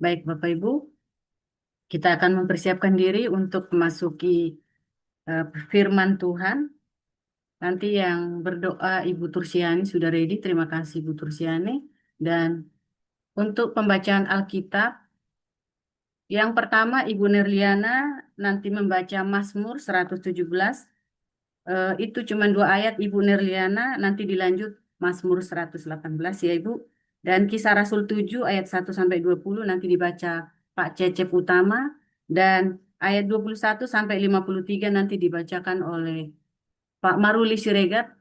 Baik, Bapak Ibu, kita akan mempersiapkan diri untuk memasuki firman Tuhan. Nanti yang berdoa Ibu Tursiani sudah ready. Terima kasih Ibu Tursiani. Dan untuk pembacaan Alkitab, yang pertama Ibu Nerliana nanti membaca Mazmur 117. Itu cuma 2 ayat Ibu Nerliana, nanti dilanjut Mazmur 118 ya Ibu. Dan Kisah Rasul 7 ayat 1 sampai 20 nanti dibaca Pak Cecep Utama. Dan ayat 21 sampai 53 nanti dibacakan oleh Pak Maruli Siregar.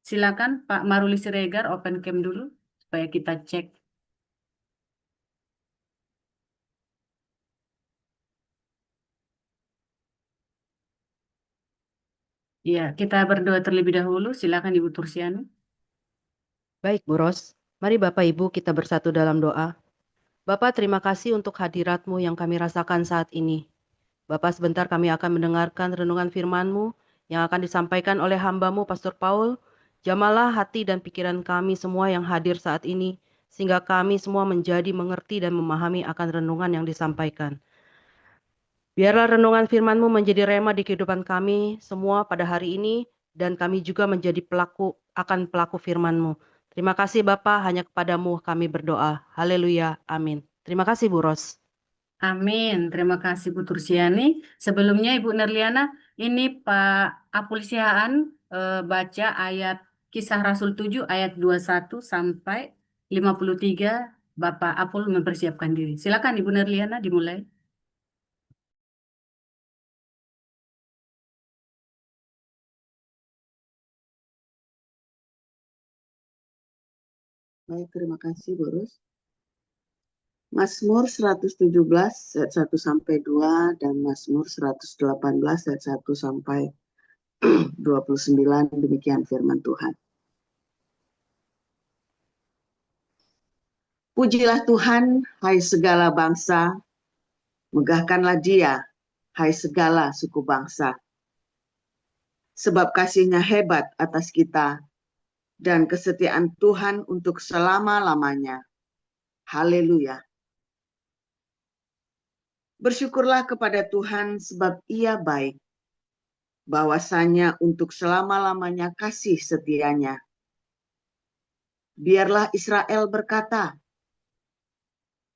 Silakan Pak Maruli Siregar open cam dulu supaya kita cek. Ya, kita berdoa terlebih dahulu. Silakan Ibu Tursiani. Baik, Bu Ros. Mari Bapak Ibu kita bersatu dalam doa. Bapak, terima kasih untuk hadirat-Mu yang kami rasakan saat ini. Bapak, sebentar kami akan mendengarkan renungan firman-Mu yang akan disampaikan oleh hamba-Mu, Pastor Paul. Jamalah hati dan pikiran kami semua yang hadir saat ini, sehingga kami semua menjadi mengerti dan memahami akan renungan yang disampaikan. Biarlah renungan firman-Mu menjadi rema di kehidupan kami semua pada hari ini, dan kami juga menjadi pelaku firman-Mu. Terima kasih Bapa, hanya kepadamu kami berdoa. Haleluya, amin. Terima kasih Bu Ros. Amin. Terima kasih Bu Tursiani. Sebelumnya Ibu Nerliana, ini Pak Apul Sihaan baca ayat Kisah Rasul 7 ayat 21 sampai 53. Bapak Apul mempersiapkan diri. Silakan Ibu Nerliana dimulai. Baik, terima kasih, Bu Ros. Mazmur 117 ayat 1 sampai 2 dan Mazmur 118 ayat 1 sampai 29, demikian firman Tuhan. Pujilah Tuhan, hai segala bangsa, megahkanlah Dia, hai segala suku bangsa. Sebab kasih-Nya hebat atas kita dan kesetiaan Tuhan untuk selama-lamanya. Haleluya. Bersyukurlah kepada Tuhan sebab Ia baik, bahwasanya untuk selama-lamanya kasih setianya. Biarlah Israel berkata,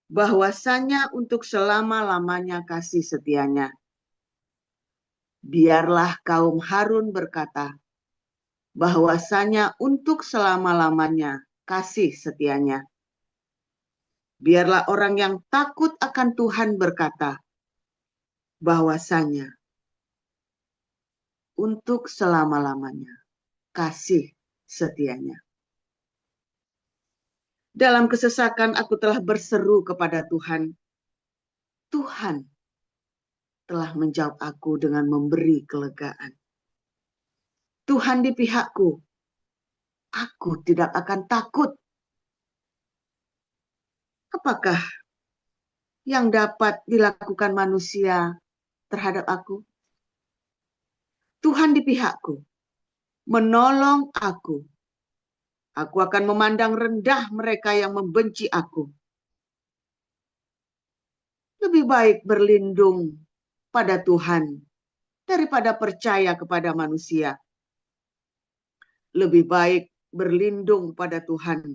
bahwasanya untuk selama-lamanya kasih setianya. Biarlah kaum Harun berkata, bahwasanya untuk selama-lamanya kasih setianya. Biarlah orang yang takut akan Tuhan berkata, bahwasanya untuk selama-lamanya kasih setianya. Dalam kesesakan aku telah berseru kepada Tuhan. Tuhan telah menjawab aku dengan memberi kelegaan. Tuhan di pihakku, aku tidak akan takut. Apakah yang dapat dilakukan manusia terhadap aku? Tuhan di pihakku, menolong aku. Aku akan memandang rendah mereka yang membenci aku. Lebih baik berlindung pada Tuhan daripada percaya kepada manusia. Lebih baik berlindung pada Tuhan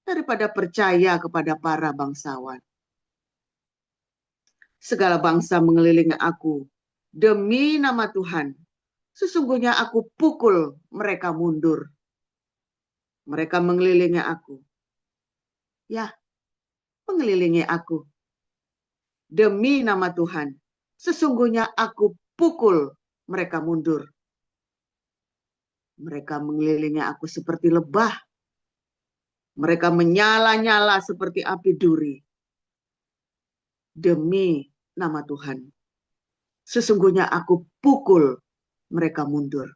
daripada percaya kepada para bangsawan. Segala bangsa mengelilingi aku. Demi nama Tuhan, sesungguhnya aku pukul mereka mundur. Mereka mengelilingi aku. Ya, mengelilingi aku. Demi nama Tuhan, sesungguhnya aku pukul mereka mundur. Mereka mengelilingi aku seperti lebah. Mereka menyala-nyala seperti api duri. Demi nama Tuhan, sesungguhnya aku pukul mereka mundur.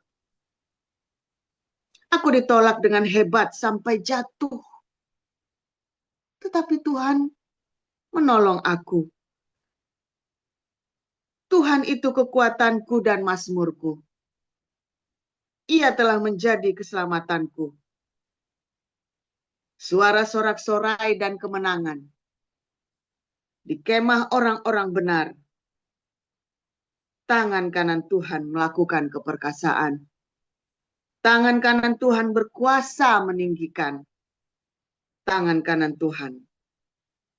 Aku ditolak dengan hebat sampai jatuh. Tetapi Tuhan menolong aku. Tuhan itu kekuatanku dan mazmurku. Ia telah menjadi keselamatanku. suara sorak-sorai dan kemenangan. Di kemah orang-orang benar, tangan kanan Tuhan melakukan keperkasaan. Tangan kanan Tuhan berkuasa meninggikan. Tangan kanan Tuhan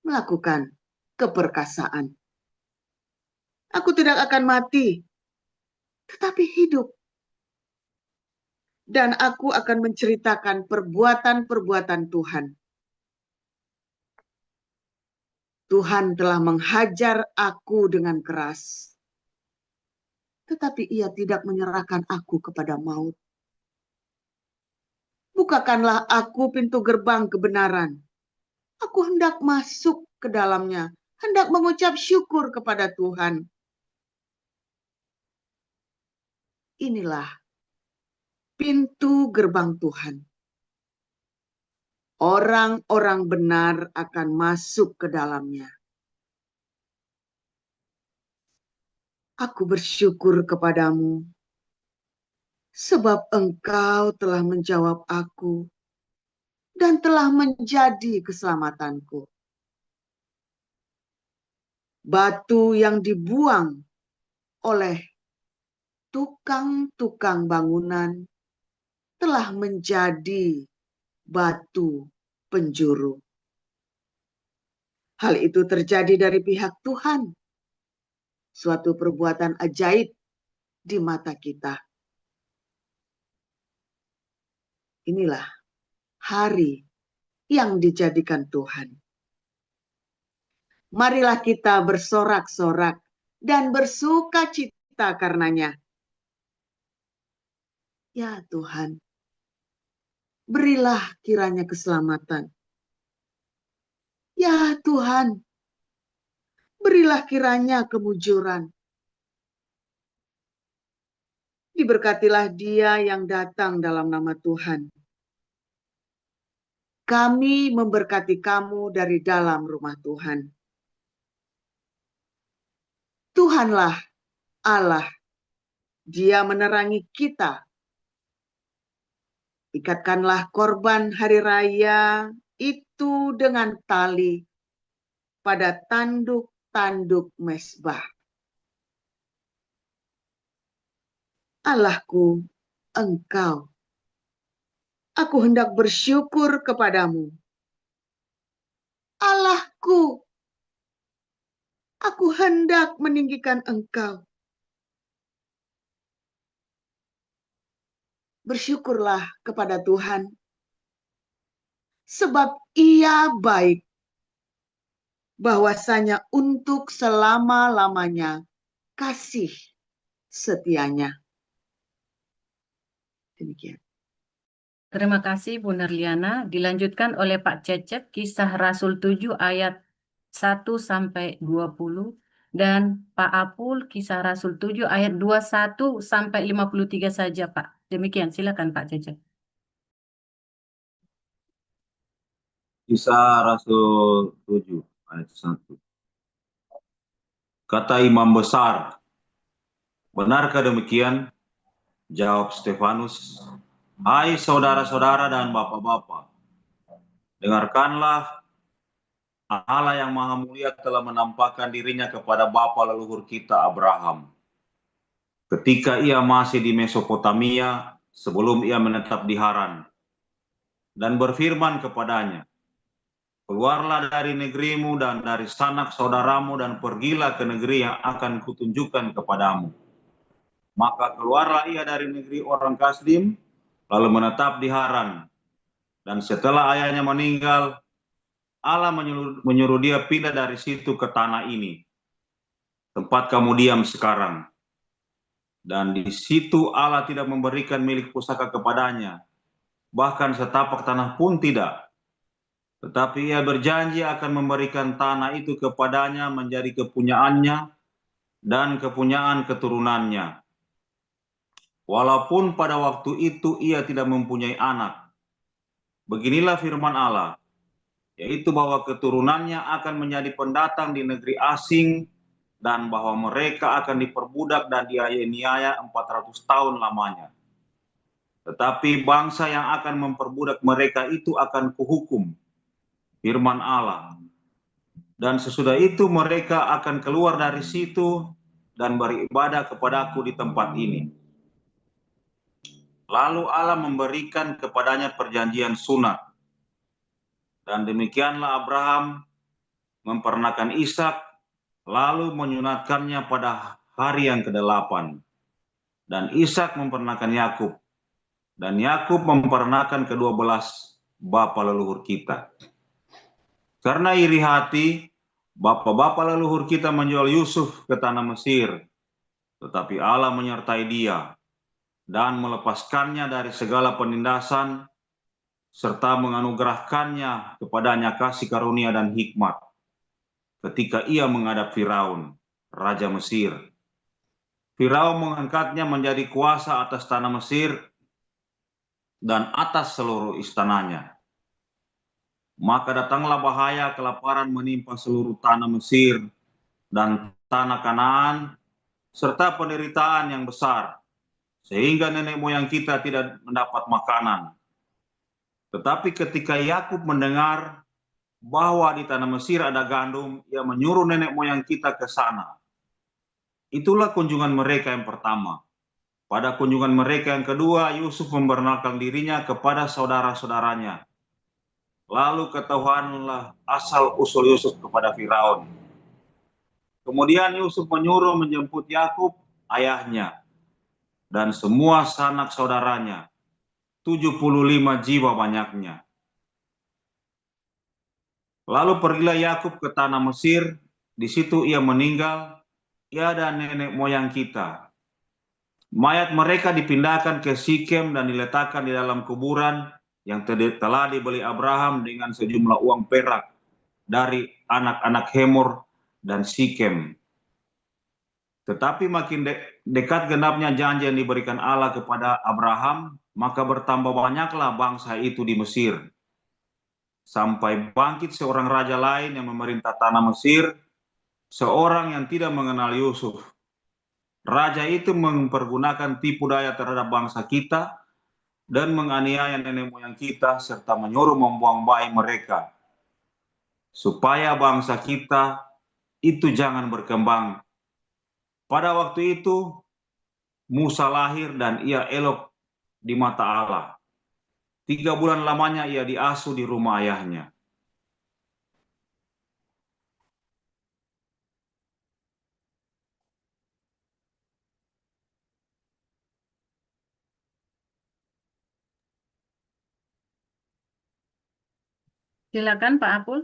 melakukan keperkasaan. Aku tidak akan mati, tetapi hidup. Dan aku akan menceritakan perbuatan-perbuatan Tuhan. Tuhan telah menghajar aku dengan keras, tetapi Ia tidak menyerahkan aku kepada maut. Bukakanlah aku pintu gerbang kebenaran. Aku hendak masuk ke dalamnya, hendak mengucap syukur kepada Tuhan. Inilah pintu gerbang Tuhan. Orang-orang benar akan masuk ke dalamnya. Aku bersyukur kepadamu, sebab Engkau telah menjawab aku dan telah menjadi keselamatanku. Batu yang dibuang oleh tukang-tukang bangunan telah menjadi batu penjuru. Hal itu terjadi dari pihak Tuhan, suatu perbuatan ajaib di mata kita. Inilah hari yang dijadikan Tuhan. Marilah kita bersorak-sorak dan bersuka cita karenanya. Ya Tuhan, berilah kiranya keselamatan. Ya Tuhan, berilah kiranya kemujuran. Diberkatilah dia yang datang dalam nama Tuhan. Kami memberkati kamu dari dalam rumah Tuhan. Tuhanlah Allah, Dia menerangi kita. Ikatkanlah korban hari raya itu dengan tali pada tanduk-tanduk mezbah. Allahku, Engkau, aku hendak bersyukur kepadamu. Allahku, aku hendak meninggikan Engkau. Bersyukurlah kepada Tuhan, sebab Ia baik, bahwasanya untuk selama-lamanya kasih setianya. Demikian. Terima kasih Bu Nerliana. Dilanjutkan oleh Pak Cecep, Kisah Rasul 7 ayat 1 sampai 20 dan Pak Apul, Kisah Rasul 7 ayat 21 sampai 53 saja, Pak. Demikian, silakan Pak Cecep. Kisah Rasul 7 ayat 1. Kata imam besar, benarkah demikian? Jawab Stefanus, hai saudara-saudara dan bapak-bapak, dengarkanlah, Allah yang maha mulia telah menampakkan dirinya kepada bapa leluhur kita Abraham. Ketika ia masih di Mesopotamia, sebelum ia menetap di Haran, dan berfirman kepadanya, keluarlah dari negerimu dan dari sanak saudaramu dan pergilah ke negeri yang akan kutunjukkan kepadamu. Maka keluarlah ia dari negeri orang Kasdim, lalu menetap di Haran. Dan setelah ayahnya meninggal, Allah menyuruh dia pindah dari situ ke tanah ini, tempat kamu diam sekarang. Dan di situ Allah tidak memberikan milik pusaka kepadanya, bahkan setapak tanah pun tidak. Tetapi ia berjanji akan memberikan tanah itu kepadanya menjadi kepunyaannya dan kepunyaan keturunannya. Walaupun pada waktu itu ia tidak mempunyai anak. Beginilah firman Allah, yaitu bahwa keturunannya akan menjadi pendatang di negeri asing dan bahwa mereka akan diperbudak dan dianiaya 400 tahun lamanya. Tetapi bangsa yang akan memperbudak mereka itu akan kuhukum, firman Allah. Dan sesudah itu mereka akan keluar dari situ dan beribadah kepadaku di tempat ini. Lalu Allah memberikan kepadanya perjanjian sunat. Dan demikianlah Abraham memperanakan Ishak, lalu menyunatkannya pada hari yang ke-8. Dan Ishak memperanakan Yakub. Dan Yakub memperanakan ke-12 bapa leluhur kita. Karena iri hati, bapa-bapa leluhur kita menjual Yusuf ke tanah Mesir. Tetapi Allah menyertai dia dan melepaskannya dari segala penindasan, serta menganugerahkannya kepadanya kasih karunia dan hikmat ketika ia menghadap Firaun, Raja Mesir. Firaun mengangkatnya menjadi kuasa atas tanah Mesir dan atas seluruh istananya. Maka datanglah bahaya kelaparan menimpa seluruh tanah Mesir dan tanah Kanaan, serta penderitaan yang besar, sehingga nenek moyang kita tidak mendapat makanan. Tetapi ketika Yakub mendengar bahwa di tanah Mesir ada gandum, ia menyuruh nenek moyang kita ke sana. Itulah kunjungan mereka yang pertama. Pada kunjungan mereka yang kedua, Yusuf memperkenalkan dirinya kepada saudara-saudaranya. Lalu ketahuanlah asal-usul Yusuf kepada Firaun. Kemudian Yusuf menyuruh menjemput Yakub, ayahnya, dan semua sanak saudaranya, 75 jiwa banyaknya. Lalu pergilah Yakub ke tanah Mesir, di situ ia meninggal, ia dan nenek moyang kita. Mayat mereka dipindahkan ke Sikem dan diletakkan di dalam kuburan yang telah dibeli Abraham dengan sejumlah uang perak dari anak-anak Hemor dan Sikem. Tetapi makin dekat genapnya janji yang diberikan Allah kepada Abraham, maka bertambah banyaklah bangsa itu di Mesir. Sampai bangkit seorang raja lain yang memerintah tanah Mesir, seorang yang tidak mengenal Yusuf. Raja itu mempergunakan tipu daya terhadap bangsa kita dan menganiaya nenek moyang kita serta menyuruh membuang bayi mereka, supaya bangsa kita itu jangan berkembang. Pada waktu itu Musa lahir dan ia elok di mata Allah. 3 bulan lamanya ia diasuh di rumah ayahnya. Silakan Pak Apul.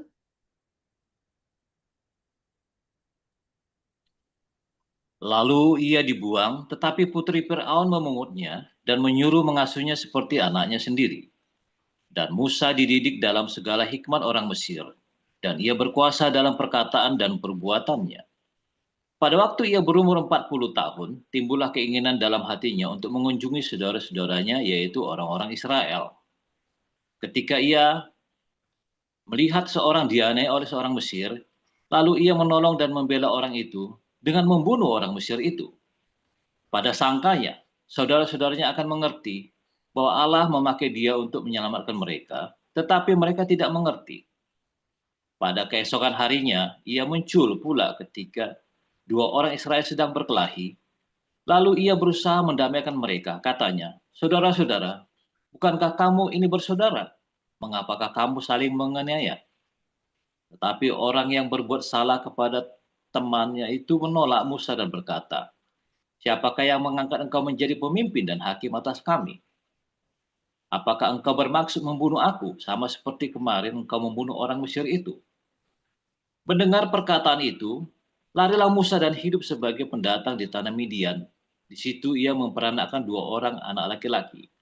Lalu ia dibuang, tetapi putri Firaun memungutnya dan menyuruh mengasuhnya seperti anaknya sendiri. Dan Musa dididik dalam segala hikmat orang Mesir, dan ia berkuasa dalam perkataan dan perbuatannya. Pada waktu ia berumur 40 tahun, timbullah keinginan dalam hatinya untuk mengunjungi saudara-saudaranya, yaitu orang-orang Israel. Ketika ia melihat seorang dianiaya oleh seorang Mesir, lalu ia menolong dan membela orang itu dengan membunuh orang Mesir itu. Pada sangkanya, saudara-saudaranya akan mengerti bahwa Allah memakai dia untuk menyelamatkan mereka, tetapi mereka tidak mengerti. Pada keesokan harinya, ia muncul pula ketika 2 orang Israel sedang berkelahi. Lalu ia berusaha mendamaikan mereka. Katanya, "Saudara-saudara, bukankah kamu ini bersaudara? Mengapakah kamu saling menganiaya?" Tetapi orang yang berbuat salah kepada temannya itu menolak Musa dan berkata, "Siapakah yang mengangkat engkau menjadi pemimpin dan hakim atas kami? Apakah engkau bermaksud membunuh aku, sama seperti kemarin engkau membunuh orang Mesir itu?" Mendengar perkataan itu, larilah Musa dan hidup sebagai pendatang di tanah Midian. Di situ ia memperanakkan 2 orang anak laki-laki.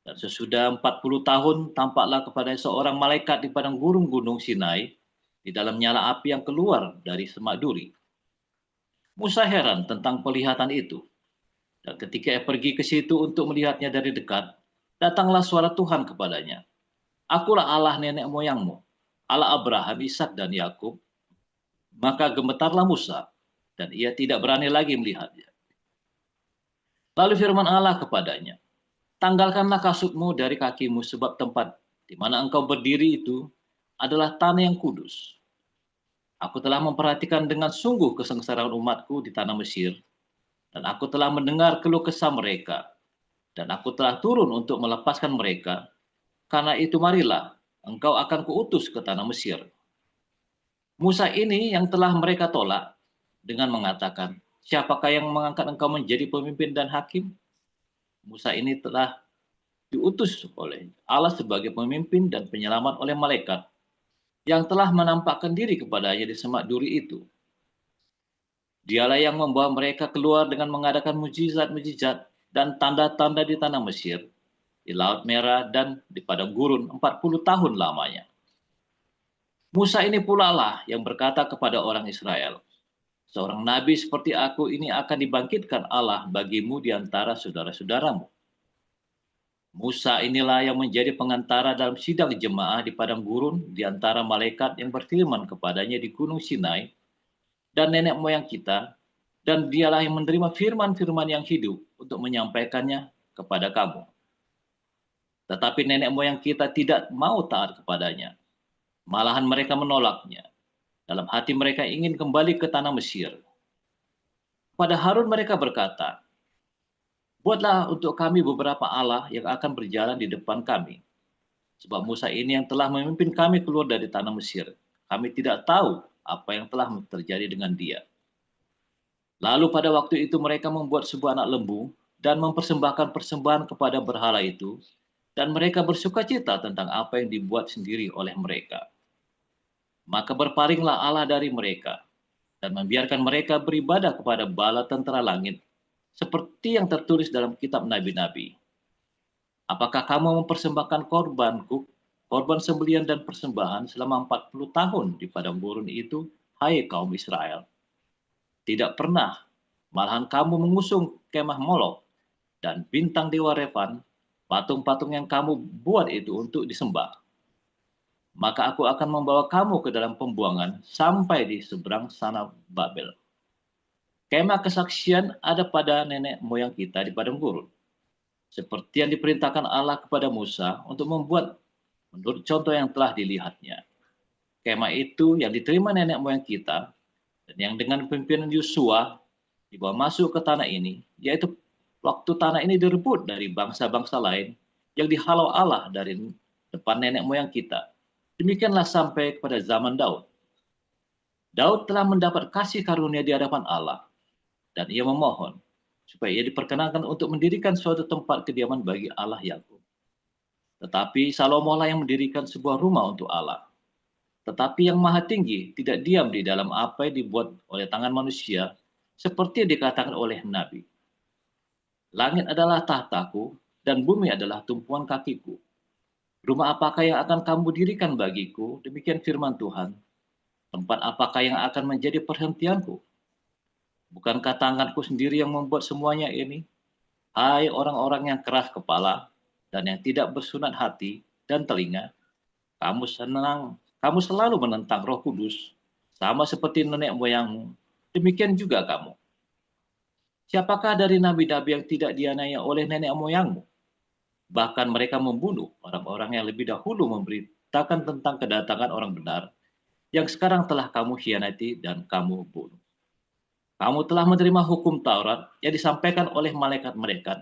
Dan sesudah 40 tahun, tampaklah kepada seorang malaikat di padang gurun gunung Sinai, di dalam nyala api yang keluar dari semak duri. Musa heran tentang penglihatan itu. Dan ketika ia pergi ke situ untuk melihatnya dari dekat, datanglah suara Tuhan kepadanya. "Akulah Allah nenek moyangmu, Allah Abraham, Ishak dan Yakub." Maka gemetarlah Musa, dan ia tidak berani lagi melihatnya. Lalu firman Allah kepadanya, Tanggalkanlah kasutmu dari kakimu, sebab tempat di mana engkau berdiri itu adalah tanah yang kudus. Aku telah memperhatikan dengan sungguh kesengsaraan umatku di tanah Mesir, dan aku telah mendengar keluh kesah mereka, dan aku telah turun untuk melepaskan mereka. Karena itu marilah, engkau akan kuutus ke tanah Mesir. Musa ini yang telah mereka tolak dengan mengatakan, siapakah yang mengangkat engkau menjadi pemimpin dan hakim? Musa ini telah diutus oleh Allah sebagai pemimpin dan penyelamat oleh malaikat yang telah menampakkan diri kepadanya di semak duri itu. Dialah yang membawa mereka keluar dengan mengadakan mujizat-mujizat dan tanda-tanda di tanah Mesir, di Laut Merah, dan di padang gurun 40 tahun lamanya. Musa ini pula lah yang berkata kepada orang Israel, seorang nabi seperti aku ini akan dibangkitkan Allah bagimu di antara saudara-saudaramu. Musa inilah yang menjadi pengantara dalam sidang jemaah di padang gurun di antara malaikat yang berfirman kepadanya di Gunung Sinai dan nenek moyang kita, dan dialah yang menerima firman-firman yang hidup untuk menyampaikannya kepada kamu. Tetapi nenek moyang kita tidak mau taat kepadanya. Malahan mereka menolaknya. Dalam hati mereka ingin kembali ke tanah Mesir. Pada Harun mereka berkata, buatlah untuk kami beberapa Allah yang akan berjalan di depan kami. Sebab Musa ini yang telah memimpin kami keluar dari tanah Mesir. Kami tidak tahu apa yang telah terjadi dengan dia. Lalu pada waktu itu mereka membuat sebuah anak lembu dan mempersembahkan persembahan kepada berhala itu. Dan mereka bersukacita tentang apa yang dibuat sendiri oleh mereka. Maka berpalinglah Allah dari mereka dan membiarkan mereka beribadah kepada bala tentara langit, seperti yang tertulis dalam kitab nabi-nabi. Apakah kamu mempersembahkan korban sembelihan dan persembahan selama 40 tahun di padang gurun itu, hai kaum Israel? Tidak pernah, malahan kamu mengusung kemah Molok dan bintang dewa Refan, patung-patung yang kamu buat itu untuk disembah. Maka aku akan membawa kamu ke dalam pembuangan sampai di seberang sana Babel. Kemah kesaksian ada pada nenek moyang kita di padang gurun. Seperti yang diperintahkan Allah kepada Musa untuk membuat menurut contoh yang telah dilihatnya. Kemah itu yang diterima nenek moyang kita dan yang dengan pimpinan Yosua dibawa masuk ke tanah ini, yaitu waktu tanah ini direbut dari bangsa-bangsa lain yang dihalau Allah dari depan nenek moyang kita. Demikianlah sampai kepada zaman Daud. Daud telah mendapat kasih karunia di hadapan Allah dan ia memohon supaya ia diperkenankan untuk mendirikan suatu tempat kediaman bagi Allah Yakub. Tetapi Salomo lah yang mendirikan sebuah rumah untuk Allah. Tetapi yang Maha Tinggi tidak diam di dalam apa yang dibuat oleh tangan manusia, seperti yang dikatakan oleh Nabi. Langit adalah tahtaku dan bumi adalah tumpuan kakiku. Rumah apakah yang akan kamu dirikan bagiku? Demikian firman Tuhan. Tempat apakah yang akan menjadi perhentianku? Bukankah tanganku sendiri yang membuat semuanya ini? Hai orang-orang yang keras kepala dan yang tidak bersunat hati dan telinga, kamu selalu menentang Roh Kudus, sama seperti nenek moyangmu. Demikian juga kamu. Siapakah dari nabi-nabi yang tidak dianiaya oleh nenek moyangmu? Bahkan mereka membunuh orang-orang yang lebih dahulu memberitakan tentang kedatangan orang benar, yang sekarang telah kamu khianati dan kamu bunuh. Kamu telah menerima hukum Taurat yang disampaikan oleh malaikat-malaikat,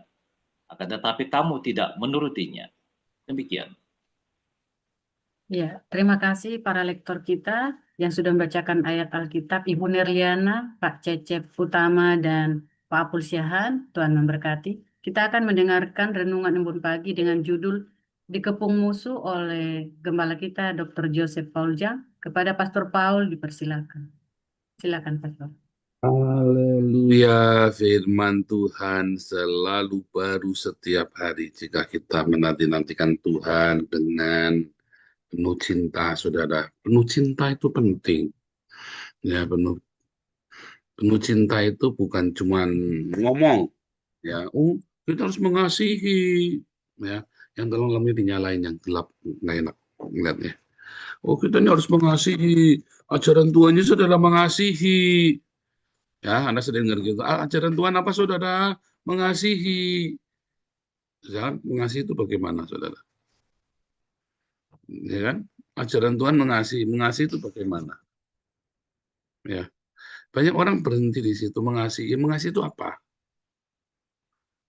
akan tetapi kamu tidak menurutinya. Demikian. Ya, terima kasih para lektor kita yang sudah membacakan ayat Alkitab, Ibu Nerliana, Pak Cecep Utama, dan Pak Apul Syahan. Tuhan memberkati. Kita akan mendengarkan renungan embun pagi dengan judul Dikepung Musuh oleh Gembala kita, Dr. Joseph Pauljang. Kepada Pastor Paul dipersilakan. Silakan, Pastor. Haleluya, firman Tuhan selalu baru setiap hari jika kita menanti-nantikan Tuhan dengan penuh cinta, saudara. Penuh cinta itu penting. Ya, penuh cinta itu bukan cuma ngomong. Ya, kita harus mengasihi. Ya, yang dalam-dalamnya dinyalain, yang gelap nggak enak ngeliatnya. Kita ini harus mengasihi. Ajaran Tuhan Yesus adalah mengasihi. Ya, Anda sudah dengar gitu. Ajaran Tuhan apa, saudara? Mengasihi. Jangan mengasihi itu bagaimana, saudara? Ya kan? Ajaran Tuhan mengasihi. Mengasihi itu bagaimana? Ya, banyak orang berhenti di situ mengasihi. Mengasihi itu apa?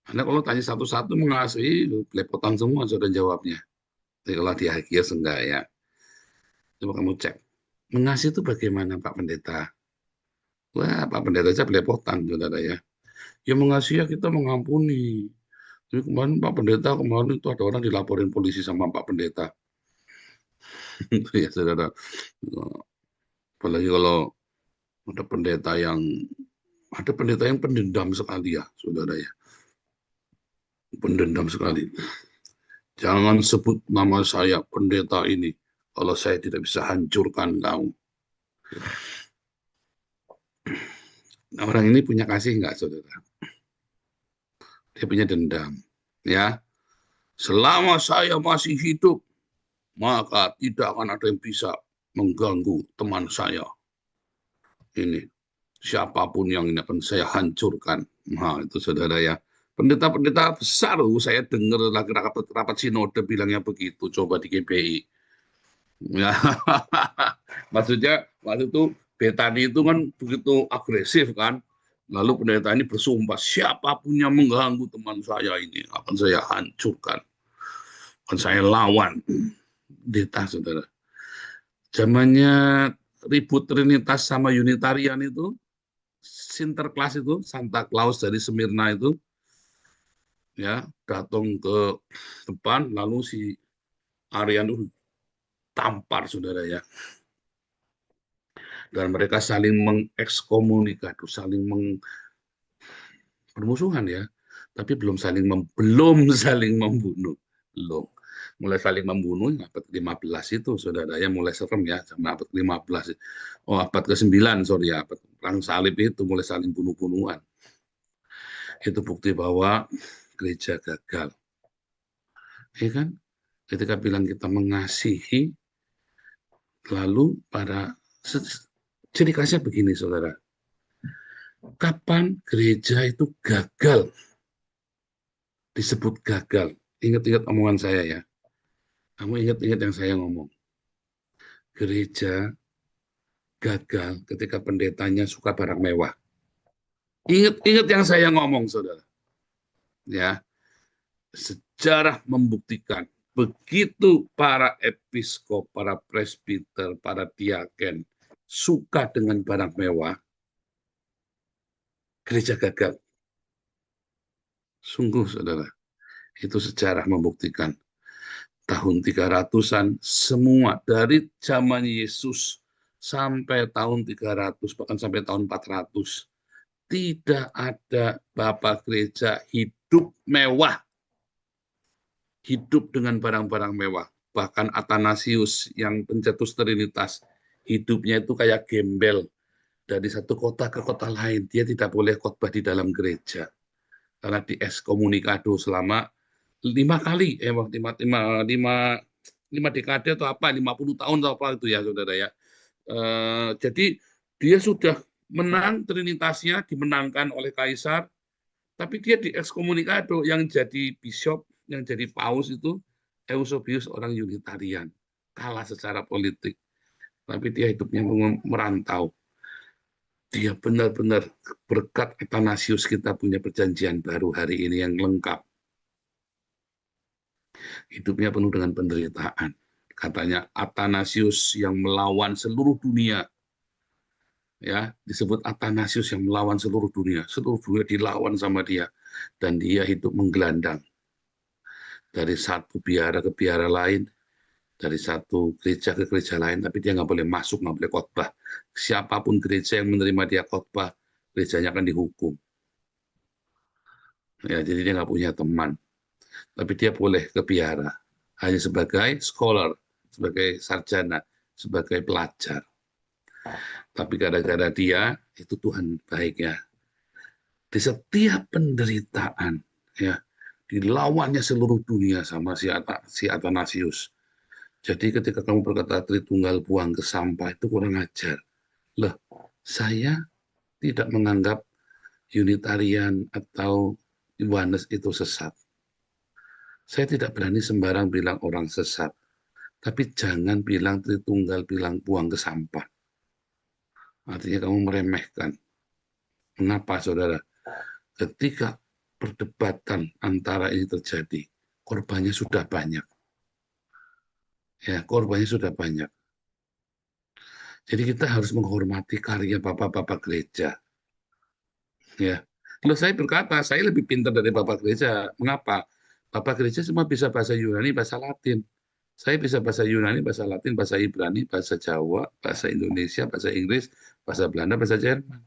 Karena kalau tanya satu-satu mengasihi, belepotan semua sudah jawabnya. Jadi kalau di Hagias enggak ya. Coba kamu cek. Mengasihi itu bagaimana, Pak Pendeta? Wah, Pak Pendeta aja belepotan, saudara ya. Ya mengasihi ya kita mengampuni. Jadi kemarin Pak Pendeta, kemarin itu ada orang dilaporin polisi sama Pak Pendeta. Itu ya, saudara. Apalagi kalau ada pendeta yang pendendam sekali ya, saudara ya. Pendendam sekali. Jangan sebut nama saya pendeta ini kalau saya tidak bisa hancurkan kamu. Nah, orang ini punya kasih enggak, saudara? Dia punya dendam. Ya, selama saya masih hidup, maka tidak akan ada yang bisa mengganggu teman saya. Ini siapapun yang ini akan saya hancurkan. Nah, itu saudara ya. Pendeta-pendeta besar, saya dengar lagi rapat sinode bilangnya begitu. Coba di GPI. Ya, maksudnya waktu itu Betani itu kan begitu agresif kan. Lalu pendeta ini bersumpah, siapapun yang mengganggu teman saya ini akan saya hancurkan, akan saya lawan. Pendeta, saudara. Zamannya ribut Trinitas sama Unitarian itu, Sinterklas itu, Santa Claus dari Smyrna itu, ya datang ke depan, lalu si Arian itu tampar, saudara ya. Dan mereka saling mengekskomunikasi, saling bermusuhan ya, tapi belum saling membunuh, belum. Mulai saling membunuh abad 15 itu, saudara ya, mulai serem ya, sama abad 15. Oh, abad ke-9, sorry ya, abad perang salib itu mulai saling bunuh-bunuhan. Itu bukti bahwa gereja gagal. Ya kan? Ketika bilang kita mengasihi, lalu ciri khasnya begini, saudara. Kapan gereja itu gagal? Disebut gagal. Ingat-ingat omongan saya ya. Kamu ingat-ingat yang saya ngomong. Gereja gagal ketika pendetanya suka barang mewah. Ingat-ingat yang saya ngomong, saudara. Ya, sejarah membuktikan begitu para episkop, para presbiter, para diaken suka dengan barang mewah, gereja gagal. Sungguh, saudara, itu sejarah membuktikan. Tahun 300-an, semua dari zaman Yesus sampai tahun 300, bahkan sampai tahun 400, tidak ada Bapak Gereja hidup mewah, hidup dengan barang-barang mewah. Bahkan Athanasius yang pencetus Trinitas, hidupnya itu kayak gembel. Dari satu kota ke kota lain, dia tidak boleh khotbah di dalam gereja. Karena di ekskomunikado selama 5 dekade atau apa, 50 tahun atau apa itu ya, saudara ya. Jadi dia sudah menang, Trinitasnya dimenangkan oleh Kaisar, tapi dia di ekskomunikado. Yang jadi bishop, yang jadi paus itu Eusebius, orang Unitarian, kalah secara politik, tapi dia hidupnya merantau. Dia benar-benar berkat Athanasius kita punya perjanjian baru hari ini yang lengkap. Hidupnya penuh dengan penderitaan. Katanya Athanasius yang melawan seluruh dunia. Ya, disebut Athanasius yang melawan seluruh dunia. Seluruh dunia dilawan sama dia, dan dia hidup menggelandang dari satu biara ke biara lain, dari satu gereja ke gereja lain, tapi dia nggak boleh masuk, nggak boleh khotbah. Siapapun gereja yang menerima dia khotbah, gerejanya akan dihukum. Ya, jadi dia nggak punya teman, tapi dia boleh ke biara hanya sebagai scholar, sebagai sarjana, sebagai pelajar. Tapi gara-gara dia, itu Tuhan baiknya. Di setiap penderitaan, ya, dilawannya seluruh dunia sama si Athanasius. Jadi ketika kamu berkata Tritunggal buang ke sampah, itu kurang ajar. Loh, saya tidak menganggap Unitarian atau Yohanes itu sesat. Saya tidak berani sembarang bilang orang sesat, tapi jangan bilang Tritunggal bilang buang ke sampah. Artinya kamu meremehkan. Mengapa, saudara? Ketika perdebatan antara ini terjadi, korbannya sudah banyak. Ya, korbannya sudah banyak. Jadi kita harus menghormati karya bapak-bapak gereja. Ya, loh saya berkata, saya lebih pintar dari bapak gereja. Mengapa? Bapak gereja cuma bisa bahasa Yunani, bahasa Latin. Saya bisa bahasa Yunani, bahasa Latin, bahasa Ibrani, bahasa Jawa, bahasa Indonesia, bahasa Inggris, bahasa Belanda, bahasa Jerman.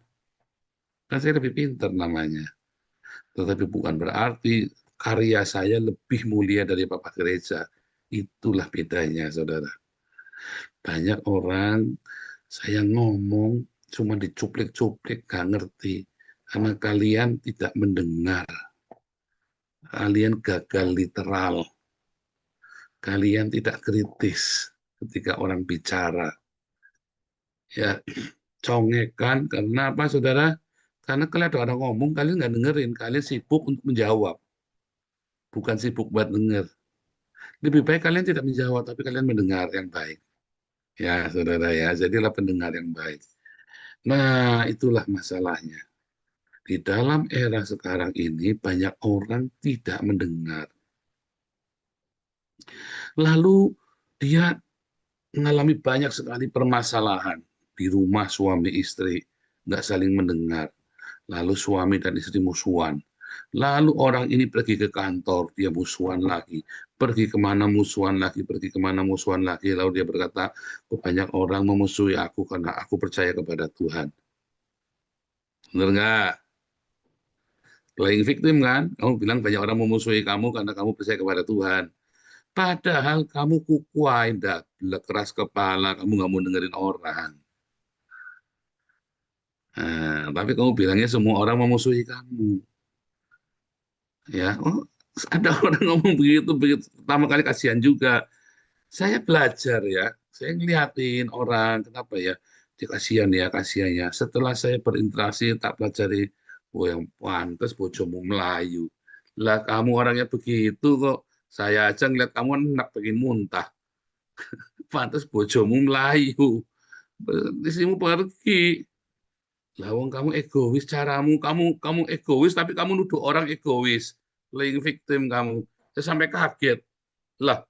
Kan saya lebih pintar namanya. Tetapi bukan berarti karya saya lebih mulia dari bapak gereja. Itulah bedanya, saudara. Banyak orang, saya ngomong, cuma dicuplik-cuplik, gak ngerti. Karena kalian tidak mendengar. Kalian gagal literal. Kalian tidak kritis ketika orang bicara. Ya, congekan karena apa, saudara? Karena kalau ada orang ngomong, kalian nggak dengerin. Kalian sibuk untuk menjawab. Bukan sibuk buat denger. Lebih baik kalian tidak menjawab, tapi kalian mendengar yang baik. Ya, saudara ya, jadilah pendengar yang baik. Nah, itulah masalahnya. Di dalam era sekarang ini, banyak orang tidak mendengar. Lalu dia mengalami banyak sekali permasalahan di rumah suami istri, nggak saling mendengar. Lalu suami dan istri musuhan. Lalu orang ini pergi ke kantor, dia musuhan lagi. Pergi kemana musuhan lagi, pergi kemana musuhan lagi. Lalu dia berkata, kok banyak orang memusuhi aku karena aku percaya kepada Tuhan. Benar nggak? Playing victim kan? Kamu bilang banyak orang memusuhi kamu karena kamu percaya kepada Tuhan. Padahal kamu kukuai, keras kepala, kamu nggak mau dengerin orang. Nah, tapi kamu bilangnya semua orang memusuhi kamu. Ya, oh, ada orang ngomong begitu, begitu. Pertama kali kasihan juga. Saya belajar ya, saya ngeliatin orang, kenapa ya, dia kasihan ya. Setelah saya berinteraksi, tak pelajari, oh yang pantas bojomu Melayu. Lah kamu orangnya begitu kok, saya aja ngeliat kamu enak pengen muntah. Pantas bojomu Melayu. Isimu pergi. Lah wong kamu egois caramu, kamu egois tapi kamu nuduh orang egois. Playing victim kamu. Saya sampai kaget. Lah,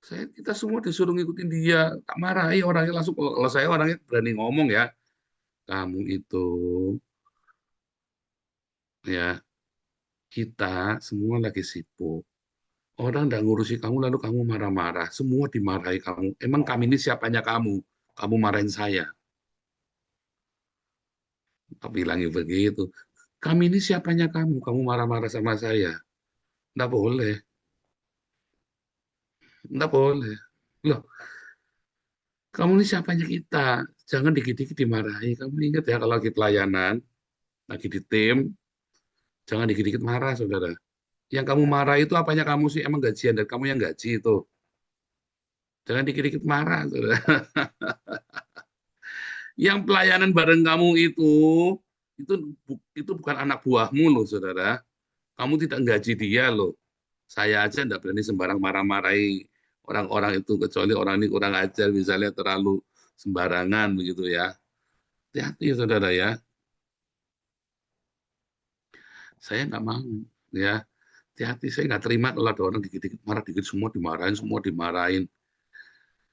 kita semua disuruh ngikutin dia. Tak marahi orangnya langsung. Kalau saya orangnya berani ngomong ya. Kamu itu, ya, kita semua lagi sibuk. Orang udah ngurusi kamu, lalu kamu marah-marah. Semua dimarahi kamu. Emang kami ini siapanya kamu? Kamu marahin saya. Tak bilangnya begitu. Kami ini siapanya kamu? Kamu marah-marah sama saya. Nggak boleh. Nggak boleh. Loh, kamu ini siapanya kita? Jangan dikit-dikit dimarahi. Kamu ingat ya kalau lagi pelayanan, lagi di tim, jangan dikit-dikit marah, saudara. Yang kamu marah itu apanya kamu sih? Emang gajian dan kamu yang gaji itu. Jangan dikit-dikit marah, saudara. Yang pelayanan bareng kamu itu itu bukan anak buahmu loh, saudara. Kamu tidak gaji dia loh. Saya aja tidak berani sembarang marah-marahi orang-orang itu, kecuali orang ini kurang ajar, misalnya terlalu sembarangan begitu ya. Hati-hati saudara ya. Saya nggak mau ya. Hati-hati, saya nggak terima kalau ada orang dikit-dikit marah, dikit semua dimarahin.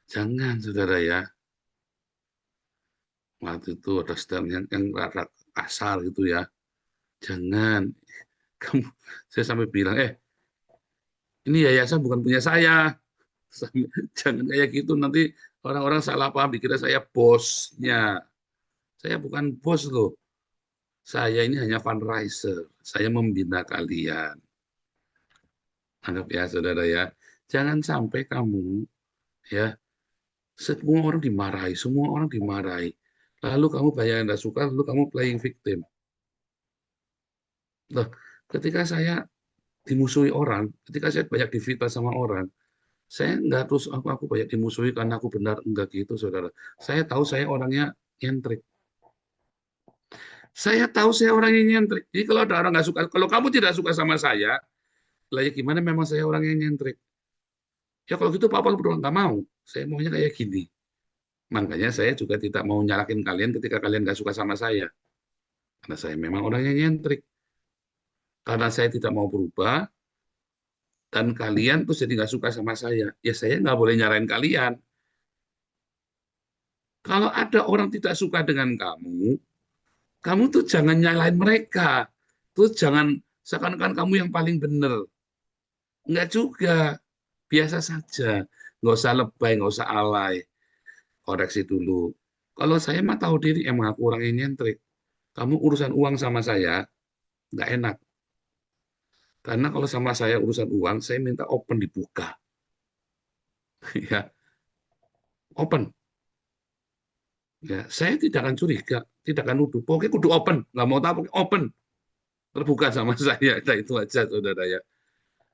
Jangan saudara ya. Waktu itu ada statement yang rada kasar gitu ya. Jangan. Kamu, saya sampai bilang, ini yayasan bukan punya saya. Jangan kayak gitu, nanti orang-orang salah paham, dikira saya bosnya. Saya bukan bos loh. Saya ini hanya fundraiser. Saya membina kalian. Anggap ya saudara ya. Jangan sampai kamu ya, semua orang dimarahi. Lalu kamu banyak yang tidak suka, lalu kamu playing victim. Loh, ketika saya dimusuhi orang, ketika saya banyak difitnah sama orang, saya nggak terus aku banyak dimusuhi karena aku benar, enggak gitu saudara. Saya tahu saya orangnya nyentrik. Saya tahu saya orangnya nyentrik. Jadi kalau ada orang nggak suka, kalau kamu tidak suka sama saya, Lah ya gimana, memang saya orang yang nyentrik. Ya kalau gitu Pak Paul berdua nggak mau. Saya maunya kayak gini. Makanya saya juga tidak mau nyalakin kalian ketika kalian nggak suka sama saya. Karena saya memang orang yang nyentrik. Karena saya tidak mau berubah, dan kalian tuh jadi nggak suka sama saya. Ya saya nggak boleh nyalain kalian. Kalau ada orang tidak suka dengan kamu tuh jangan nyalain mereka. Tuh jangan seakan-akan kamu yang paling benar. Enggak juga. Biasa saja. Nggak usah lebay, nggak usah alay. Koreksi dulu. Kalau saya mah tahu diri, emang aku orang yang nyentrik. Kamu urusan uang sama saya, nggak enak. Karena kalau sama saya urusan uang, saya minta open, dibuka. Ya, open. Ya, saya tidak akan curiga, tidak akan nuduh. Pokoknya kudu open, nggak mau tahu, pokoknya open. Terbuka sama saya, nah, itu aja saudara ya.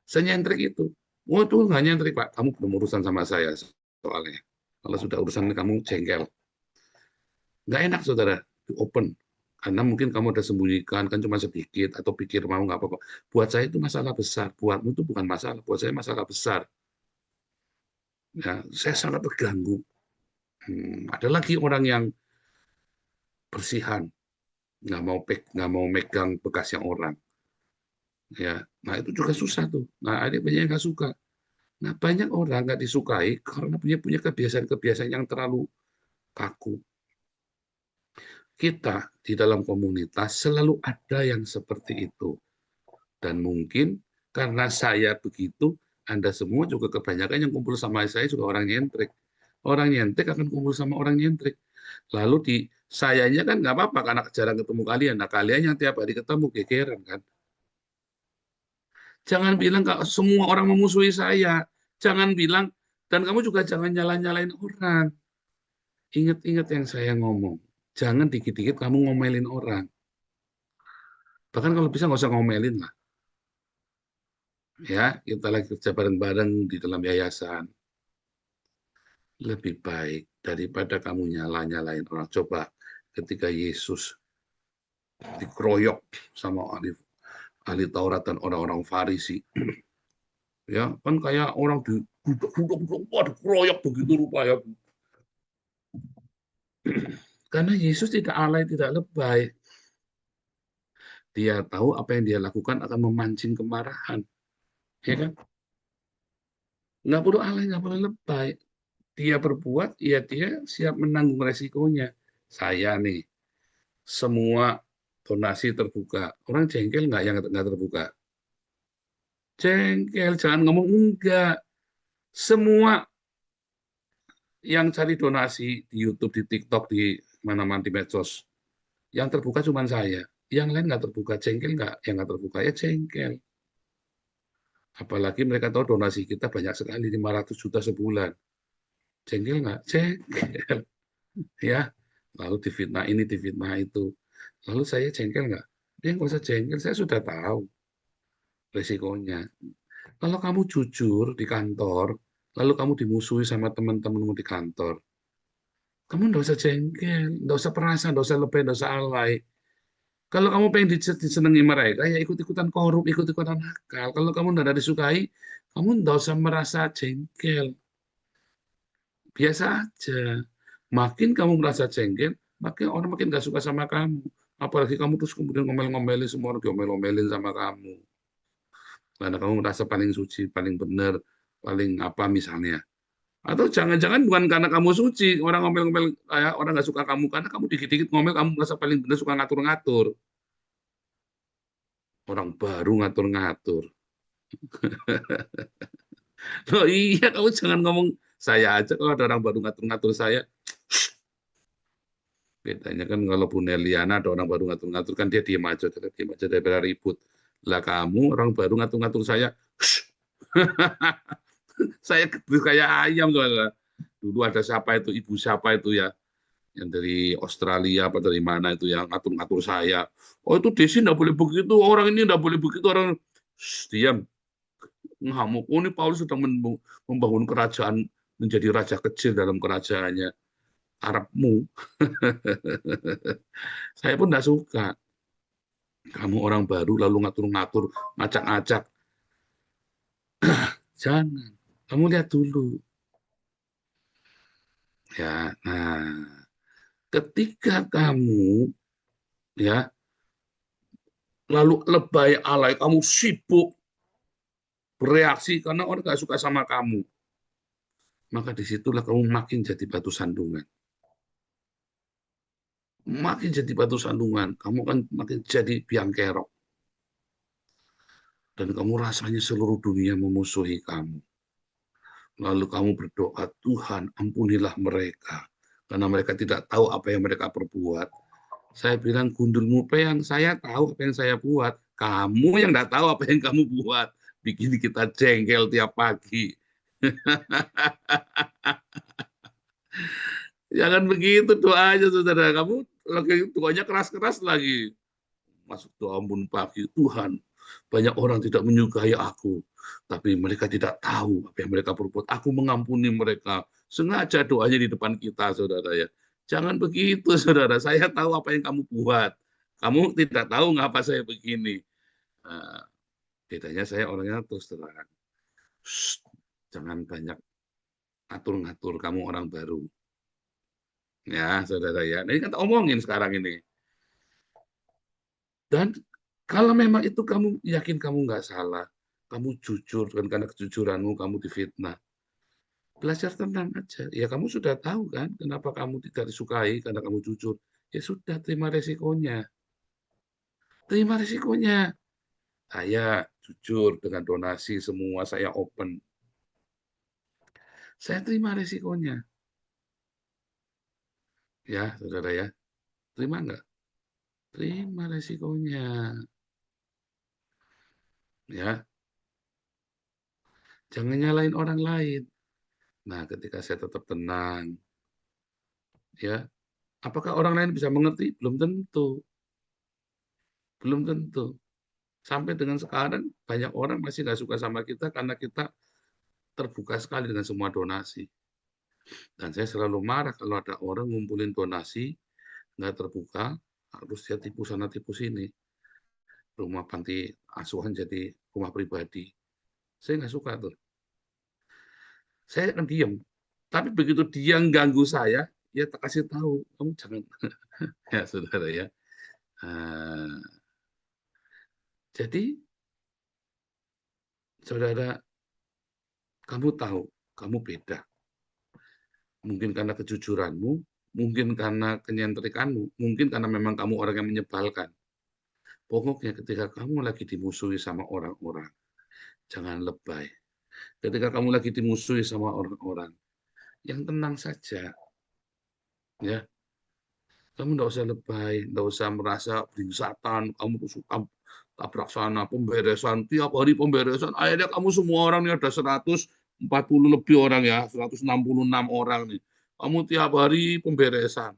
Saya nyentrik itu. Oh itu nggak nyentrik Pak, kamu belum urusan sama saya soalnya. Kalau sudah urusan kamu jengkel. Nggak enak saudara, open. Karena mungkin kamu udah sembunyikan, kan cuma sedikit, atau pikir mau nggak apa-apa. Buat saya itu masalah besar, buatmu itu bukan masalah, buat saya masalah besar. Ya, saya sangat terganggu. Ada lagi orang yang bersihan, nggak mau megang bekasnya orang. Ya, nah itu juga susah tuh. Nah, ada banyak yang nggak suka. Nah, banyak orang nggak disukai karena punya kebiasaan-kebiasaan yang terlalu kaku. Kita di dalam komunitas selalu ada yang seperti itu. Dan mungkin karena saya begitu, Anda semua juga kebanyakan yang kumpul sama saya juga orang nyentrik. Orang nyentrik akan kumpul sama orang nyentrik. Lalu di sayanya kan nggak apa-apa karena jarang ketemu kalian. Nah, kalian yang tiap hari ketemu gegeran kan. Jangan bilang kalau semua orang memusuhi saya. Jangan bilang, dan kamu juga jangan nyalain orang. Ingat-ingat yang saya ngomong. Jangan dikit-dikit kamu ngomelin orang. Bahkan kalau bisa nggak usah ngomelin lah. Ya, kita lagi kerja bareng-bareng di dalam yayasan. Lebih baik daripada kamu nyalain orang. Coba ketika Yesus dikeroyok sama ahli Taurat dan orang-orang Farisi. Ya, kan kayak orang dikeroyok begitu rupanya. Karena Yesus tidak alay, tidak lebay. Dia tahu apa yang dia lakukan akan memancing kemarahan. Ya kan? Nggak perlu alay, nggak perlu lebay. Dia berbuat, ya dia siap menanggung resikonya. Saya nih, semua donasi terbuka. Orang jengkel nggak yang nggak terbuka? Jengkel, jangan ngomong enggak. Semua yang cari donasi di YouTube, di TikTok, di mana-mana di medsos, yang terbuka cuma saya. Yang lain nggak terbuka. Jengkel nggak? Yang nggak terbuka ya jengkel. Apalagi mereka tahu donasi kita banyak sekali, 500 juta sebulan. Jengkel nggak? Jengkel. Ya, lalu difitnah ini, difitnah itu. Lalu saya jengkel nggak? Dia nggak usah jengkel, saya sudah tahu resikonya. Kalau kamu jujur di kantor, lalu kamu dimusuhi sama teman-temanmu di kantor, kamu nggak usah jengkel, nggak usah perasa, nggak usah lebay, nggak usah alay. Kalau kamu pengen disenangi mereka, ya ikut-ikutan korup, ikut-ikutan nakal. Kalau kamu nggak ada disukai, kamu nggak usah merasa jengkel. Biasa aja. Makin kamu merasa jengkel, makin orang makin nggak suka sama kamu. Apalagi kamu terus kemudian ngomel-ngomelin, semua orang diomel-omelin sama kamu. Karena kamu merasa paling suci, paling benar, paling apa misalnya. Atau jangan-jangan bukan karena kamu suci, orang ngomel-ngomel, kayak orang nggak suka kamu, karena kamu dikit-dikit ngomel, kamu merasa paling benar, suka ngatur-ngatur. Orang baru ngatur-ngatur. Loh iya, kamu jangan ngomong saya aja, kalau ada orang baru ngatur-ngatur saya. Bedanya kan kalau Bu Neliana ada orang baru ngatur-ngatur, kan dia diem aja daripada ribut. Lah kamu orang baru ngatur-ngatur saya, saya kayak ayam soalnya. Dulu ada siapa itu, ibu siapa itu ya, yang dari Australia apa dari mana itu yang ngatur-ngatur saya. Oh itu Desi nggak boleh begitu, orang ini nggak boleh begitu, orang diam. Ngamuk, oh ini Paulus sedang membangun kerajaan, menjadi raja kecil dalam kerajaannya. Arabmu. Saya pun nggak suka. Kamu orang baru lalu ngatur-ngatur, ngacak-ngacak. Jangan. Kamu lihat dulu. Ya, nah, ketika kamu ya lalu lebay alay, kamu sibuk bereaksi karena orang nggak suka sama kamu, maka disitulah kamu makin jadi batu sandungan. Makin jadi batu sandungan, kamu kan makin jadi biang kerok. Dan kamu rasanya seluruh dunia memusuhi kamu. Lalu kamu berdoa, Tuhan ampunilah mereka. Karena mereka tidak tahu apa yang mereka perbuat. Saya bilang, gundulmu peyang, saya tahu apa yang saya buat. Kamu yang tidak tahu apa yang kamu buat. Bikin kita jengkel tiap pagi. Jangan begitu doanya, saudara. Kamu lagi doanya keras-keras lagi. Masuk doa ampun pagi, Tuhan, banyak orang tidak menyukai aku, tapi mereka tidak tahu apa yang mereka perbuat. Aku mengampuni mereka. Sengaja doanya di depan kita, saudara ya. Jangan begitu, saudara. Saya tahu apa yang kamu buat. Kamu tidak tahu ngapa saya begini. Nah, bedanya saya orangnya terus terang. Shh, jangan banyak atur-ngatur, kamu orang baru. Ya, saudara ya. Nah, ini kan omongin sekarang ini. Dan kalau memang itu kamu yakin kamu nggak salah, kamu jujur, dan karena kejujuranmu kamu difitnah, belajar tenang aja. Ya kamu sudah tahu kan kenapa kamu tidak disukai karena kamu jujur. Ya sudah, terima resikonya. Terima resikonya. Saya jujur dengan donasi semua, saya open. Saya terima resikonya. Ya, saudara ya. Terima nggak? Terima resikonya. Ya, jangan nyalain orang lain. Nah, ketika saya tetap tenang, ya, apakah orang lain bisa mengerti? Belum tentu. Belum tentu. Sampai dengan sekarang, banyak orang masih nggak suka sama kita karena kita terbuka sekali dengan semua donasi. Dan saya selalu marah kalau ada orang ngumpulin donasi, nggak terbuka, harus dia tipu sana tipu sini. Rumah panti asuhan jadi rumah pribadi. Saya nggak suka tuh. Saya akan diam. Tapi begitu dia ganggu saya, ya tak kasih tahu, kamu jangan. Ya, saudara ya. Nah, jadi, saudara, kamu tahu, kamu beda. Mungkin karena kejujuranmu, mungkin karena kenyentrikanmu, mungkin karena memang kamu orang yang menyebalkan. Pokoknya ketika kamu lagi dimusuhi sama orang-orang, jangan lebay. Ketika kamu lagi dimusuhi sama orang-orang, yang tenang saja. Ya, kamu nggak usah lebay, nggak usah merasa beringsatan, kamu tuh suka tabrak sana, pemberesan, tiap hari pemberesan. Akhirnya kamu semua orang nih ada 140 lebih orang ya, 166 orang nih. Kamu tiap hari pemberesan.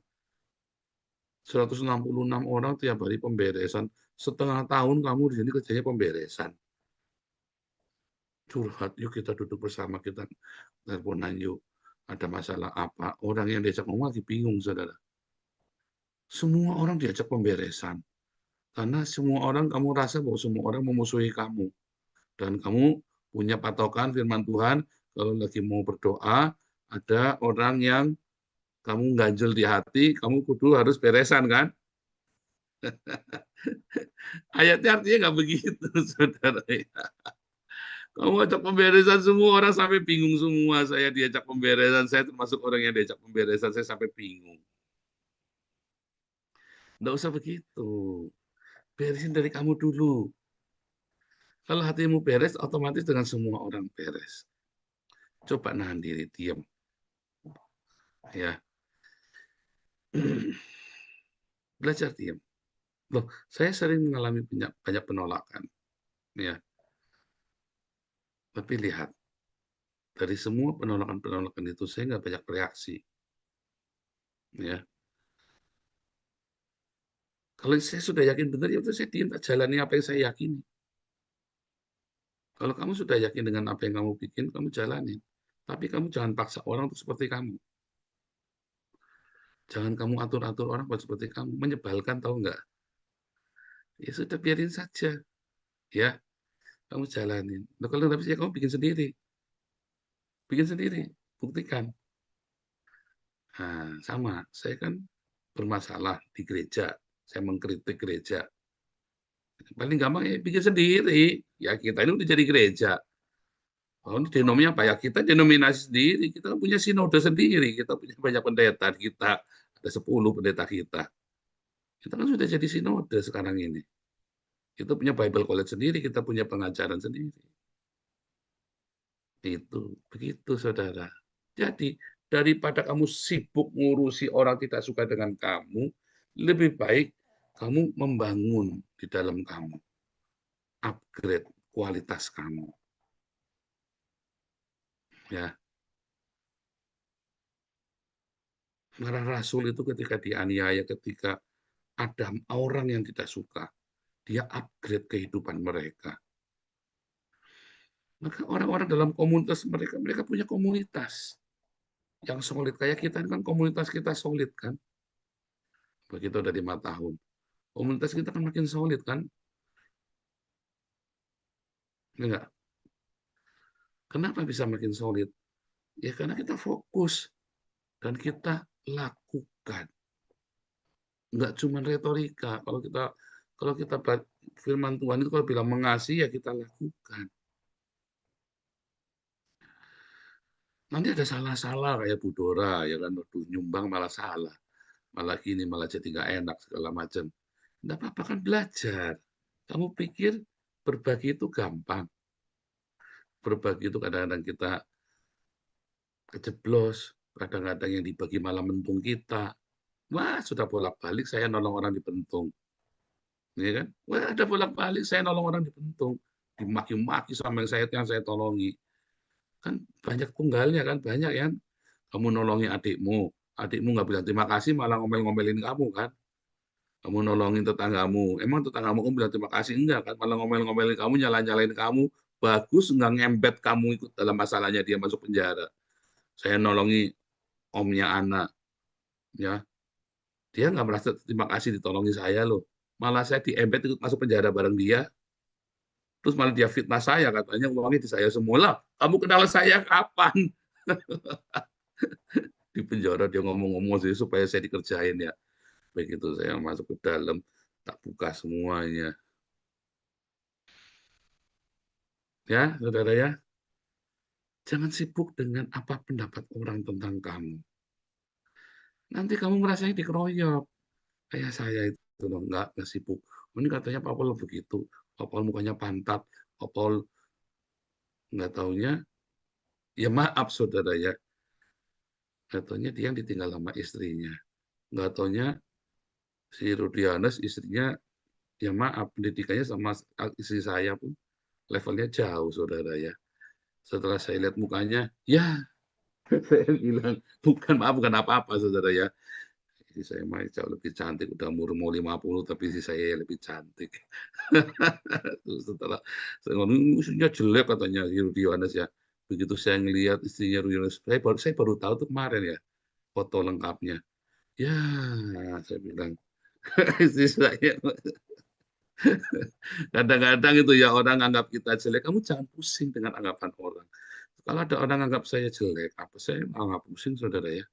166 orang tiap hari pemberesan. Setengah tahun kamu di sini kerjanya pemberesan. Curhat, yuk kita duduk bersama, kita teleponan yuk. Ada masalah apa? Orang yang diajak ngomong lagi bingung, saudara. Semua orang diajak pemberesan. Karena semua orang, kamu rasa bahwa semua orang memusuhi kamu. Dan kamu punya patokan firman Tuhan, kalau lagi mau berdoa, ada orang yang kamu ganjel di hati, kamu kudu harus beresan, kan? Ayatnya artinya nggak begitu, saudara. Kamu ajak pemberesan semua orang sampai bingung semua. Saya diajak pemberesan, saya termasuk orang yang diajak pemberesan, saya sampai bingung. Nggak usah begitu. Beresin dari kamu dulu. Kalau hatimu beres, otomatis dengan semua orang beres. Coba nahan diri, diam. Ya, belajar diam. Loh, saya sering mengalami banyak penolakan. Ya, tapi lihat, dari semua penolakan-penolakan itu, saya nggak banyak bereaksi. Ya, kalau saya sudah yakin benar, ya saya diam, tak jalani apa yang saya yakini. Kalau kamu sudah yakin dengan apa yang kamu bikin, kamu jalani. Tapi kamu jangan paksa orang untuk seperti kamu. Jangan kamu atur-atur orang buat seperti kamu. Menyebalkan, tahu nggak? Ya sudah, biarin saja. Ya, kamu jalanin. Nah, kalau nggak bisa, ya kamu bikin sendiri, buktikan. Nah, sama, saya kan bermasalah di gereja, saya mengkritik gereja. Paling gampang ya bikin sendiri. Ya kita ini udah jadi gereja. Oh, ini denomnya apa ya? Kita denominasi sendiri, kita punya sinode sendiri, kita punya banyak pendeta kita, ada 10 pendeta kita. Kita kan sudah jadi sinode sekarang ini. Kita punya Bible College sendiri, kita punya pengajaran sendiri. Itu, begitu saudara. Jadi, daripada kamu sibuk ngurusi orang tidak suka dengan kamu, lebih baik kamu membangun di dalam kamu. Upgrade kualitas kamu. Ya. Para rasul itu ketika dianiaya, ketika ada orang yang tidak suka, dia upgrade kehidupan mereka. Maka orang-orang dalam komunitas mereka, mereka punya komunitas yang solid. Kayak kita kan komunitas kita solid kan. Begitu udah 5 tahun. Komunitas kita kan makin solid kan. Enggak. Kenapa bisa makin solid? Ya karena kita fokus dan kita lakukan. Enggak cuma retorika. Kalau kita firman Tuhan itu kalau bilang mengasihi ya kita lakukan. Nanti ada salah-salah kayak Bu Dora, ya kan, waktu nyumbang malah salah. Malah gini, malah jadi nggak enak, segala macam. Nggak apa-apa kan belajar. Kamu pikir berbagi itu gampang. Berbagi itu kadang-kadang kita kejeblos, kadang-kadang yang dibagi malah mentung kita. Wah, sudah bolak-balik saya nolong orang dipentung. Ya kan? Wah, ada bolak-balik saya nolong orang dipentung. Dimaki-maki sama yang saya tolongi. Kan banyak tunggalnya kan, banyak ya. Kamu nolongi adikmu nggak bilang terima kasih, malah ngomel-ngomelin kamu kan. Kamu nolongin tetanggamu, emang tetanggamu kamu bilang terima kasih enggak kan, malah ngomel-ngomelin kamu, nyalain kamu, bagus nggak ngembet kamu ikut dalam masalahnya dia masuk penjara. Saya nolongi omnya anak, ya dia nggak merasa terima kasih ditolongi saya loh, malah saya diembet ikut masuk penjara bareng dia. Terus malah dia fitnah saya, katanya uangnya di saya semua. Lah, kamu kenal saya kapan? Di penjara dia ngomong-ngomong sih supaya saya dikerjain ya. Begitu saya masuk ke dalam, tak buka semuanya. Ya, saudara ya. Jangan sibuk dengan apa pendapat orang tentang kamu. Nanti kamu merasanya dikeroyok. Kayak saya itu loh, nggak sibuk. Ini katanya Pak Paul begitu. Pak Paul mukanya pantat. Pak Paul nggak taunya. Ya maaf saudara ya. Nggak taunya dia yang ditinggal sama istrinya. Nggak taunya si Rudianes istrinya, ya maaf, pendidikannya sama istri saya pun levelnya jauh saudara ya. Setelah saya lihat mukanya, ya saya bilang, bukan apa-apa saudara ya. Istri saya mah jauh lebih cantik, udah umur mau 50, tapi istri saya lebih cantik. Terus setelah saya ngomong, istrinya jelek katanya Rudi Yohanes ya. Begitu saya ngelihat istrinya Rudi Yohanes, saya baru tahu tuh kemarin ya, foto lengkapnya. Ya, saya bilang, istri saya kadang-kadang itu ya orang anggap kita jelek, kamu jangan pusing dengan anggapan orang. Kalau ada orang anggap saya jelek, apa saya nggak pusing saudara ya.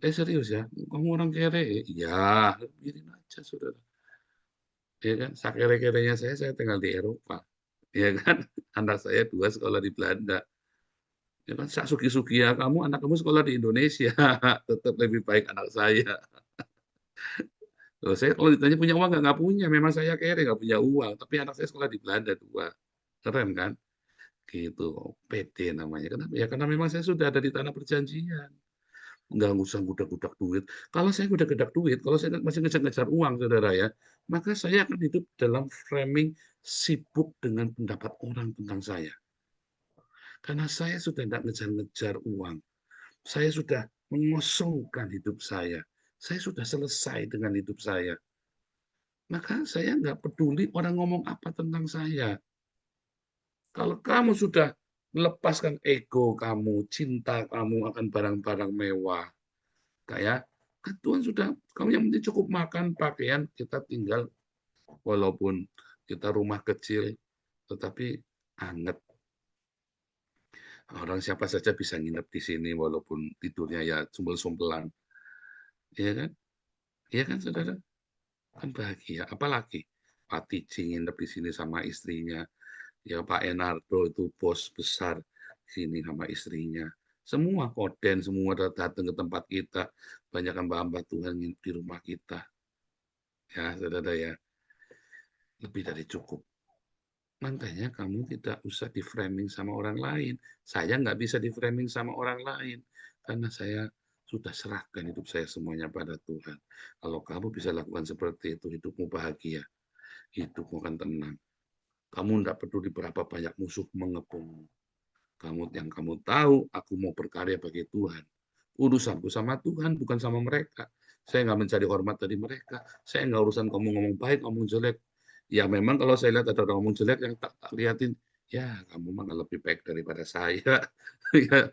Serius ya, kamu orang kere? Ya, biarin aja saudara. Ya kan, sakere-kerenya saya tinggal di Eropa. Ya kan, anak saya 2 sekolah di Belanda. Ya kan, sak suki-suki ya kamu, anak kamu sekolah di Indonesia. Tetap lebih baik anak saya. Loh, saya kalau ditanya punya uang nggak punya. Memang saya kere nggak punya uang. Tapi anak saya sekolah di Belanda 2. Keren kan? Gitu, PT namanya. Kenapa? Ya karena memang saya sudah ada di tanah perjanjian. Nggak usah gudak-gudak duit. Kalau saya gudak-gudak duit, kalau saya masih ngejar-ngejar uang, saudara ya, maka saya akan hidup dalam framing sibuk dengan pendapat orang tentang saya. Karena saya sudah tidak ngejar-ngejar uang. Saya sudah mengosongkan hidup saya. Saya sudah selesai dengan hidup saya. Maka saya nggak peduli orang ngomong apa tentang saya. Kalau kamu sudah melepaskan ego kamu, cinta kamu akan barang-barang mewah, kayak kan Tuhan sudah, kamu yang penting cukup makan, pakaian, kita tinggal walaupun kita rumah kecil, tetapi anget. Orang siapa saja bisa nginep di sini walaupun tidurnya ya sumpel-sumpelan. Iya kan? Iya kan, saudara? Kan bahagia. Apalagi Pak Tiji nginep di sini sama istrinya. Ya Pak Enardo itu bos besar di sini sama istrinya. Semua koden, semua datang ke tempat kita. Banyak hamba-hamba Tuhan nginep di rumah kita. Ya, saudara ya. Lebih dari cukup. Makanya kamu tidak usah di-framing sama orang lain. Saya nggak bisa di-framing sama orang lain. Karena saya sudah serahkan hidup saya semuanya pada Tuhan. Kalau kamu bisa lakukan seperti itu, hidupmu bahagia. Hidupmu akan tenang. Kamu tidak peduli berapa banyak musuh mengepungmu. Yang kamu tahu, aku mau berkarya bagi Tuhan. Urusanku sama Tuhan, bukan sama mereka. Saya nggak mencari hormat dari mereka. Saya nggak urusan kamu ngomong baik, ngomong jelek. Ya memang kalau saya lihat ada orang ngomong jelek yang tak liatin, ya kamu mah lebih baik daripada saya. Ya,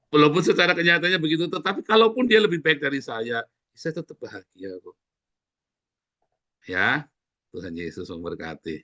walaupun secara kenyataannya begitu, tetapi kalaupun dia lebih baik dari saya tetap bahagia kok. Ya, Tuhan Yesus memberkati.